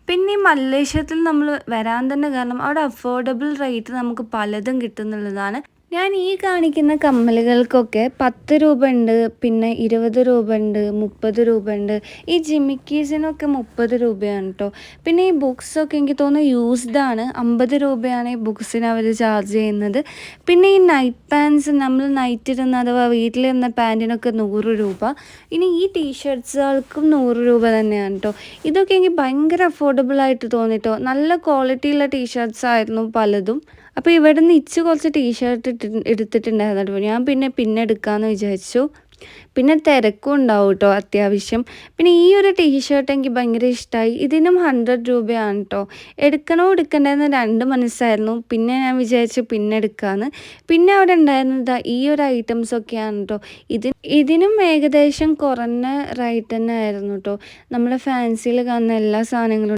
പിന്നെ ഈ മല്ലേശ്വരത്തിൽ നമ്മൾ വരാൻ തന്നെ കാരണം അവിടെ അഫോർഡബിൾ റേറ്റ് നമുക്ക് പലതും കിട്ടുന്നുള്ളതാണ്. ഞാൻ ഈ കാണിക്കുന്ന കമ്മലുകൾക്കൊക്കെ 10 രൂപ ഉണ്ട്, പിന്നെ 20 രൂപ ഉണ്ട്, 30 രൂപ ഉണ്ട്. ഈ ജിമിക്കീസിനൊക്കെ 30 രൂപയാണ് കേട്ടോ. പിന്നെ ഈ ബുക്സൊക്കെ എനിക്ക് തോന്നുന്നു യൂസ്ഡ് ആണ്, 50 രൂപയാണ് ഈ ബുക്സിന് അവർ ചാർജ് ചെയ്യുന്നത്. പിന്നെ ഈ നൈറ്റ് പാൻസ്, നമ്മൾ നൈറ്റ് ഇടുന്ന അഥവാ വീട്ടിലിരുന്ന പാൻറ്റിനൊക്കെ 100 രൂപ. ഇനി ഈ ടീഷർട്ട്സുകൾക്കും 100 രൂപ തന്നെയാണ് കേട്ടോ. ഇതൊക്കെ എനിക്ക് ഭയങ്കര അഫോർഡബിൾ ആയിട്ട് തോന്നിട്ടോ. നല്ല ക്വാളിറ്റിയുള്ള ടീഷർട്ട്സ് ആയിരുന്നു പലതും. അപ്പോൾ ഇവിടെ നിന്ന് കുറച്ച് ടീഷർട്ട് എടുത്തിട്ടുണ്ടായിരുന്നു കേട്ടോ. ഞാൻ പിന്നെ എടുക്കാമെന്ന് വിചാരിച്ചു. പിന്നെ തിരക്കും ഉണ്ടാവും കേട്ടോ അത്യാവശ്യം. പിന്നെ ഈ ഒരു ടീഷർട്ട് എനിക്ക് ഭയങ്കര ഇഷ്ടമായി. ഇതിനും 100 രൂപയാണ് കേട്ടോ. എടുക്കണ്ടെന്ന് 2 മനസ്സായിരുന്നു. പിന്നെ ഞാൻ വിചാരിച്ചു പിന്നെ എടുക്കാമെന്ന്. പിന്നെ അവിടെ ഉണ്ടായിരുന്നത് ഈ ഒരു ഐറ്റംസൊക്കെയാണ് കേട്ടോ. ഇതിനും ഏകദേശം കുറഞ്ഞ റേറ്റ് തന്നെ ആയിരുന്നു കേട്ടോ. നമ്മളെ ഫാൻസിയിൽ കാണുന്ന എല്ലാ സാധനങ്ങളും